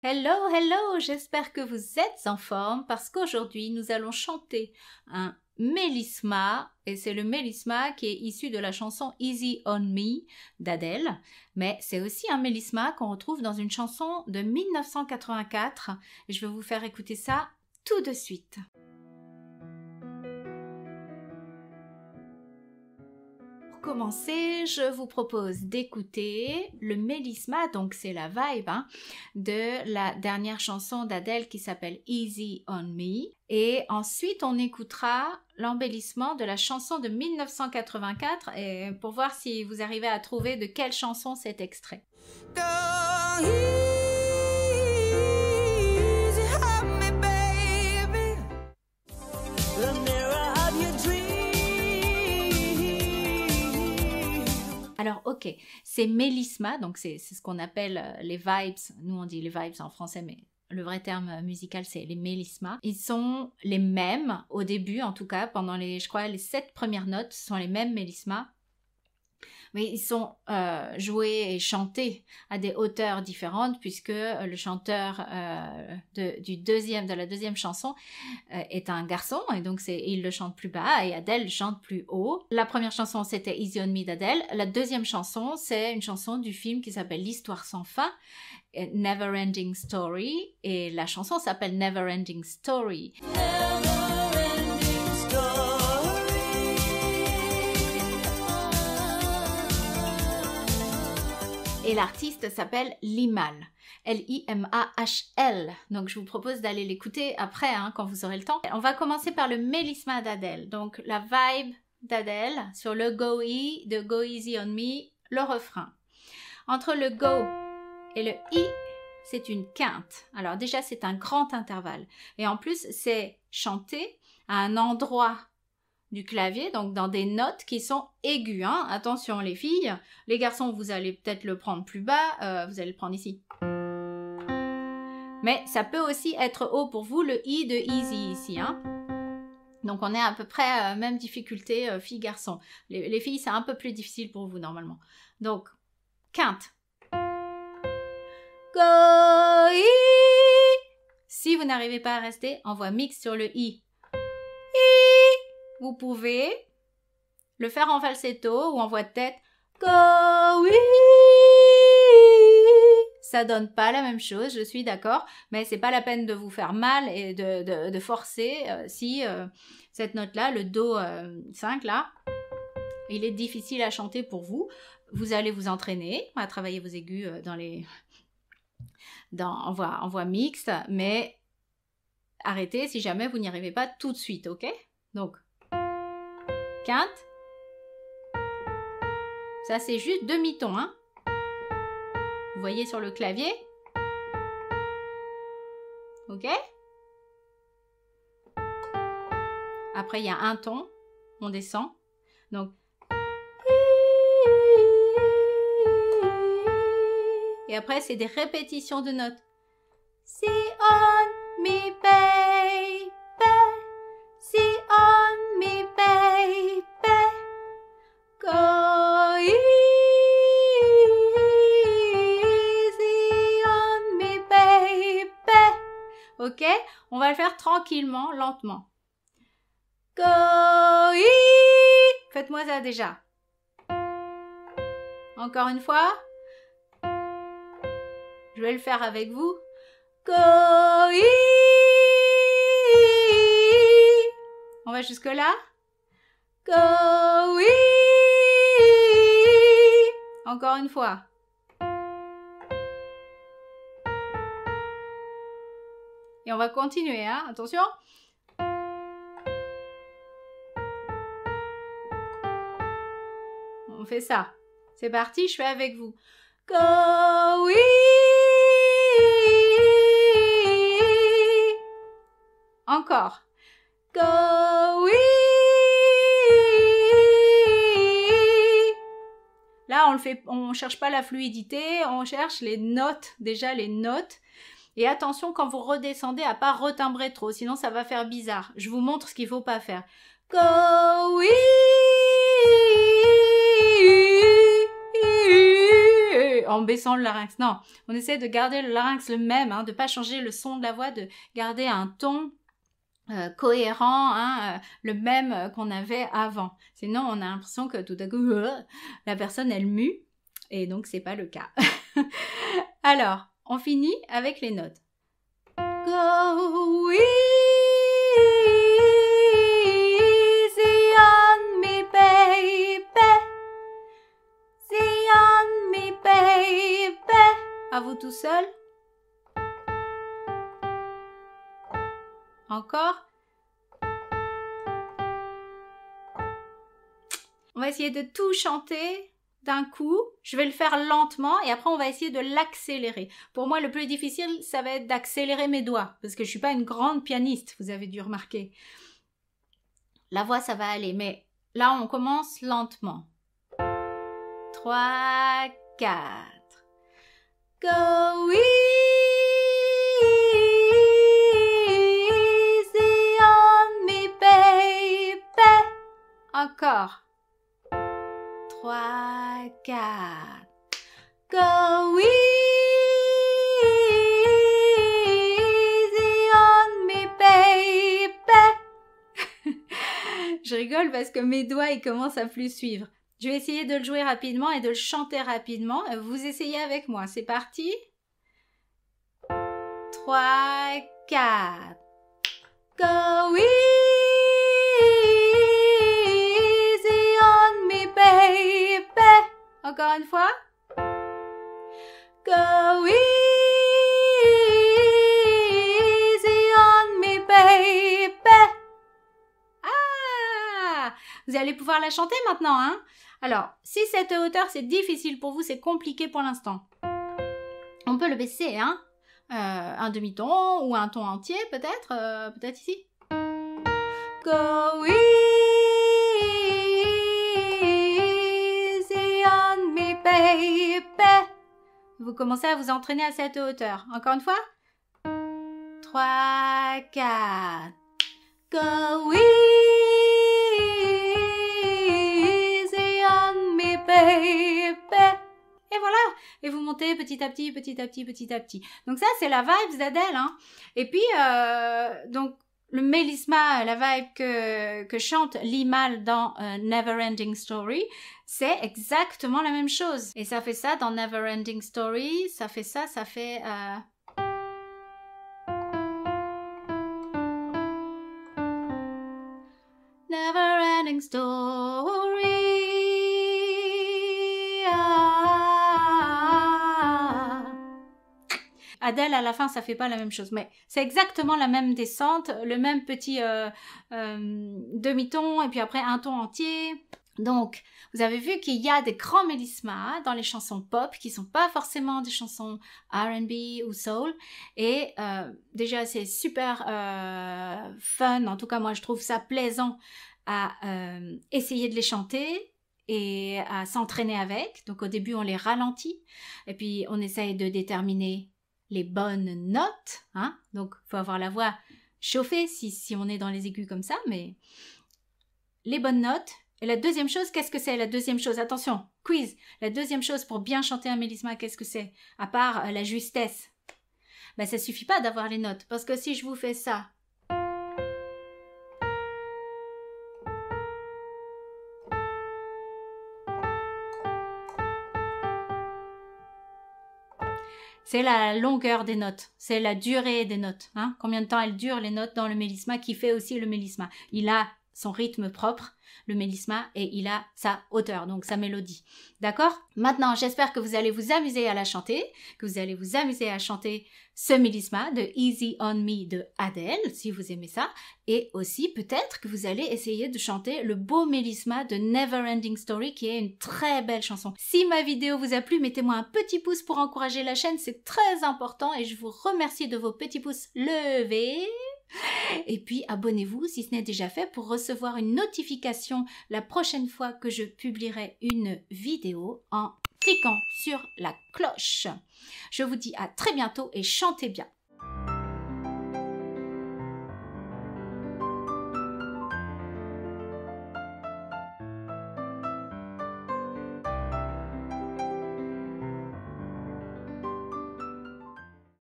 Hello, hello, j'espère que vous êtes en forme parce qu'aujourd'hui nous allons chanter un mélisma et c'est le mélisma qui est issu de la chanson Easy on Me d'Adèle, mais c'est aussi un mélisma qu'on retrouve dans une chanson de 1984 et je vais vous faire écouter ça tout de suite. Pour commencer, je vous propose d'écouter le mélisma, donc c'est la vibe de la dernière chanson d'Adèle qui s'appelle Easy on Me. Et ensuite, on écoutera l'embellissement de la chanson de 1984 et pour voir si vous arrivez à trouver de quelle chanson c'est extrait. Alors, ok, c'est mélisma, donc c'est ce qu'on appelle les vibes. Nous, on dit les vibes en français, mais le vrai terme musical, c'est les mélismas. Ils sont les mêmes, au début en tout cas, pendant je crois, les 7 premières notes sont les mêmes mélismas. Mais ils sont joués et chantés à des hauteurs différentes puisque le chanteur de la deuxième chanson est un garçon et donc il le chante plus bas et Adèle chante plus haut. La première chanson c'était Easy on Me d'Adèle. La deuxième chanson c'est une chanson du film qui s'appelle L'Histoire sans fin, Never Ending Story, et la chanson s'appelle Never Ending Story. Et l'artiste s'appelle Limal, L-I-M-A-H-L. Donc je vous propose d'aller l'écouter après, quand vous aurez le temps. On va commencer par le mélisma d'Adèle. Donc la vibe d'Adèle sur le Go E de Go Easy on Me, le refrain. Entre le Go et le I, c'est une quinte. Alors déjà, c'est un grand intervalle. Et en plus, c'est chanté à un endroit du clavier, donc dans des notes qui sont aiguës. Attention les filles, les garçons vous allez peut-être le prendre plus bas, vous allez le prendre ici. Mais ça peut aussi être haut pour vous, le I de Easy ici. Donc on est à peu près même difficulté filles-garçons. Les filles c'est un peu plus difficile pour vous normalement. Donc, quinte. Go, I. Si vous n'arrivez pas à rester, en voix mixte sur le I. Vous pouvez le faire en falsetto ou en voix de tête. Go, oui. Ça donne pas la même chose, je suis d'accord, mais c'est pas la peine de vous faire mal et de forcer si cette note-là, le Do 5 là, il est difficile à chanter pour vous. Vous allez vous entraîner à travailler vos aigus en voix mixte, mais arrêtez si jamais vous n'y arrivez pas tout de suite, ok? Donc, quinte. Ça, c'est juste demi-ton, Vous voyez sur le clavier? Ok? Après, il y a un ton. On descend. Donc, et après, c'est des répétitions de notes. Si on me baby, si on me baby, go easy on me baby. Ok? On va le faire tranquillement, lentement. Go easy. Faites-moi ça déjà. Encore une fois. Je vais le faire avec vous. Go easy. On va jusque là. Go easy. Encore une fois. Et on va continuer, attention. On fait ça. C'est parti, je fais avec vous. Go easy. Encore. Go easy. Là, on cherche pas la fluidité, on cherche les notes, déjà les notes. Et attention quand vous redescendez à pas retimbrer trop, sinon ça va faire bizarre. Je vous montre ce qu'il faut pas faire. Go easy. en baissant le larynx. Non, on essaie de garder le larynx le même, hein, de pas changer le son de la voix, de garder un ton cohérent, hein, le même qu'on avait avant. Sinon, on a l'impression que tout à coup, la personne, elle mue, et donc c'est pas le cas. Alors, on finit avec les notes. Go easy on me, baby. Easy on me, baby. À vous tout seul. Encore. On va essayer de tout chanter d'un coup. Je vais le faire lentement et après on va essayer de l'accélérer. Pour moi, le plus difficile, ça va être d'accélérer mes doigts parce que je suis pas une grande pianiste, vous avez dû remarquer. La voix, ça va aller, mais là, on commence lentement. 3, 4. Go easy on me, baby. Encore. 3, 4. Go easy on me, baby. Je rigole parce que mes doigts, ils commencent à plus suivre. Je vais essayer de le jouer rapidement et de le chanter rapidement. Vous essayez avec moi. C'est parti. 3, 4. Go easy on me, baby. Encore une fois. Go easy on me, baby. Ah! Vous allez pouvoir la chanter maintenant, hein? Alors, si cette hauteur, c'est difficile pour vous, c'est compliqué pour l'instant. On peut le baisser, hein? Un demi-ton ou un ton entier, peut-être ici. Go easy on me, baby. Vous commencez à vous entraîner à cette hauteur. Encore une fois. 3, 4. Go easy on me, baby. Et voilà. Et vous montez petit à petit, petit à petit, petit à petit. Donc ça, c'est la vibe d'Adèle, hein. Et puis, donc, le mélisma, la vibe que chante Limahl dans Neverending Story, c'est exactement la même chose. Et ça fait ça dans Neverending Story, ça fait ça, ça fait... Neverending Story. Adèle, à la fin, ça fait pas la même chose, mais c'est exactement la même descente, le même petit demi-ton, et puis après un ton entier. Donc, vous avez vu qu'il y a des grands mélismas dans les chansons pop, qui sont pas forcément des chansons R&B ou soul, et déjà, c'est super fun, en tout cas, moi, je trouve ça plaisant à essayer de les chanter, et à s'entraîner avec. Donc, au début, on les ralentit, et puis on essaye de déterminer les bonnes notes, hein. Donc il faut avoir la voix chauffée si on est dans les aigus comme ça, mais les bonnes notes. Et la deuxième chose, qu'est-ce que c'est la deuxième chose? Attention, quiz. La deuxième chose pour bien chanter un mélisma, qu'est-ce que c'est? À part la justesse. Ben ça suffit pas d'avoir les notes, parce que si je vous fais ça, c'est la longueur des notes, c'est la durée des notes. Hein? Combien de temps elles durent les notes dans le mélisma qui fait aussi le mélisma. Il a son rythme propre, le mélisma, et il a sa hauteur, donc sa mélodie. D'accord? Maintenant, j'espère que vous allez vous amuser à la chanter, que vous allez vous amuser à chanter ce mélisma de Easy on Me de Adèle, si vous aimez ça, et aussi peut-être que vous allez essayer de chanter le beau mélisma de Neverending Story, qui est une très belle chanson. Si ma vidéo vous a plu, mettez-moi un petit pouce pour encourager la chaîne, c'est très important, et je vous remercie de vos petits pouces levés. Et puis abonnez-vous si ce n'est déjà fait pour recevoir une notification la prochaine fois que je publierai une vidéo en cliquant sur la cloche. Je vous dis à très bientôt et chantez bien.